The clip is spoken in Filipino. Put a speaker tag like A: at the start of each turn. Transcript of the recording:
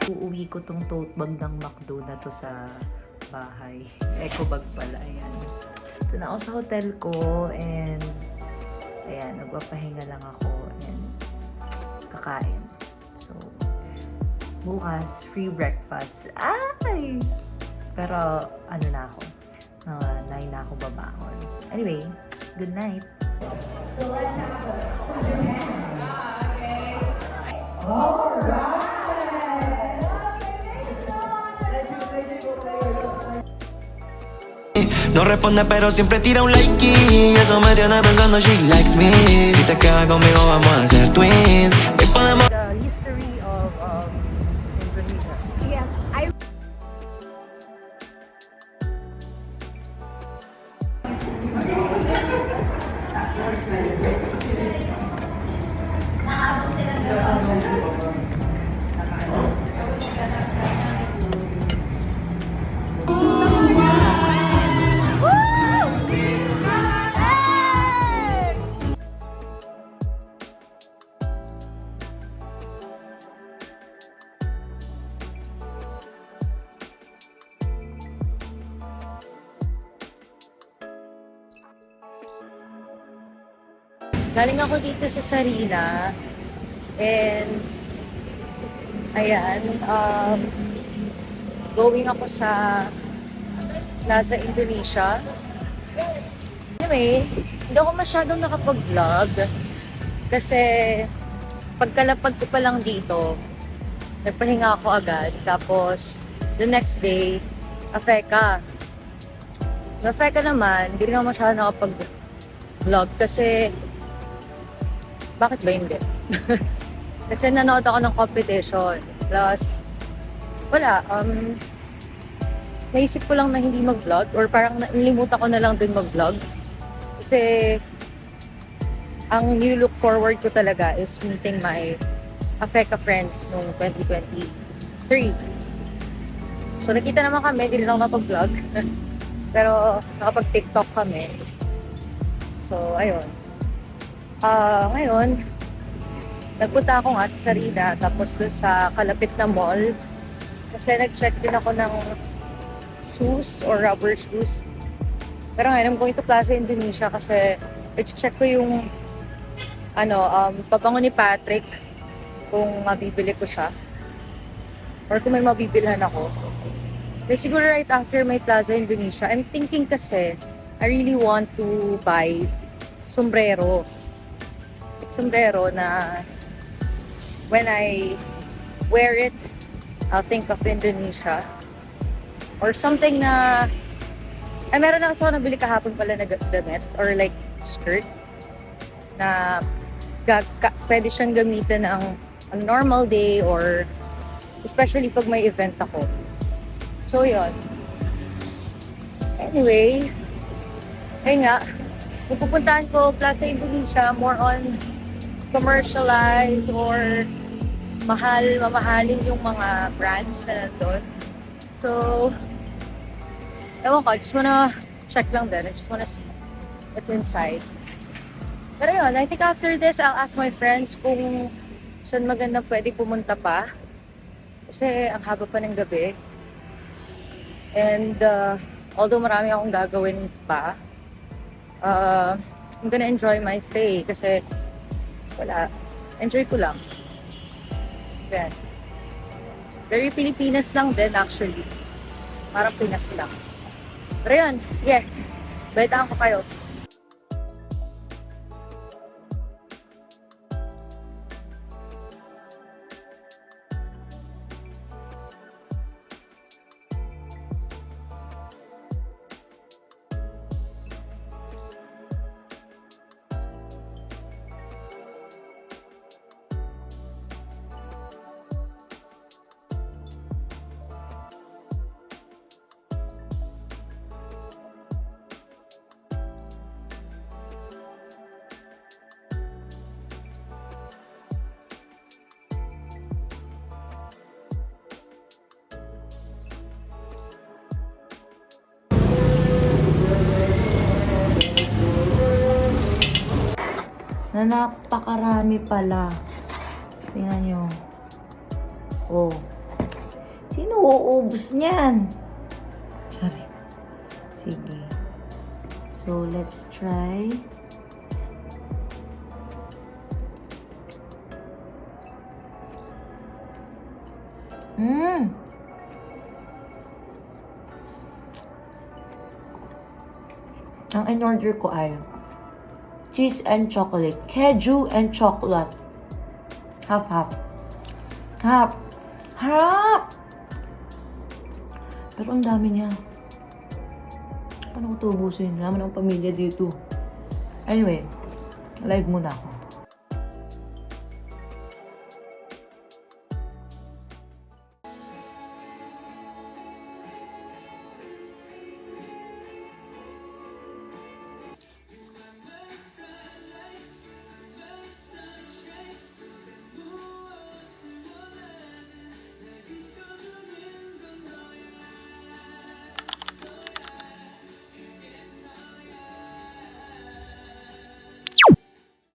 A: Uuwi ko tong tote bag ng McDo na to sa bahay. Eco bag pala, ayan. Ito na ako sa hotel ko and ayan, nagpapahinga lang ako and kakain. So, bukas, free breakfast. Ay! Pero, ano na ako, 9 na ako babangon. Anyway, good night. So, let's have a hold your hand. Okay. Alright!
B: No responde pero siempre tira un like y eso me tiene pensando she likes me. Si te quedas conmigo vamos a ser twins. Hoy podemos.
A: The history of Indonesia.
C: Yes, I
A: Galing ako dito sa Sarina and ayan, going ako sa Plaza Indonesia. Anyway, hindi ako masyadong nakapag-vlog kasi pagkalapag ko pa lang dito, nagpahinga ako agad. Tapos, the next day, Afeka. Afeka naman, hindi rin ako masyadong nakapag-vlog kasi bakit ba hindi? Kasi nanood ako ng competition. Plus, wala. Naisip ko lang na hindi mag-vlog or parang nalimutan ko na lang din mag-vlog. Kasi, ang nilook forward ko talaga is meeting my Afeka friends noong 2023. So, nakita naman kami, hindi rin ako nakapag-vlog. Pero, nakapag-TikTok kami. So, ayun. Ngayon, nagpunta ako nga sa Sarina, tapos dun sa kalapit na mall. Kasi nag-check din ako ng shoes or rubber shoes. Pero ngayon, I'm going to Plaza Indonesia kasi i-check ko yung pabango ni Patrick kung mabibili ko siya. Or kung may mabibilhan ako. Then siguro right after my Plaza Indonesia, I'm thinking kasi, I really want to buy sombrero na when I wear it, I'll think of Indonesia. Or something na, meron na ako nabili kahapon pala na damit or like skirt na pwede siyang gamitin ng a normal day or especially pag may event ako. So, yun. Anyway, ayun nga, pupuntahan ko Plaza Indonesia more on commercialize or mamahalin yung mga brands na nandun. So, ewan ko, I just wanna check lang din. I just wanna see what's inside. Pero yun, I think after this, I'll ask my friends kung saan maganda pwede pumunta pa. Kasi ang haba pa ng gabi. And although marami akong gagawin pa, I'm gonna enjoy my stay kasi wala. Enjoy ko lang. Yan. Very Pilipinas lang din actually. Parang Pinas lang. Pero yun, sige. Balitaan ko kayo. na napakarami pala. Tingnan nyo. Oh. Sino uubos niyan? Sorry. Sige. So, let's try. Ang in-order ko ay cheese and chocolate. Keju and chocolate. Half-half. Half. Half! Pero ang dami niya. Paano ko ito ubusin? Wala man akong pamilya dito. Anyway, live muna ako.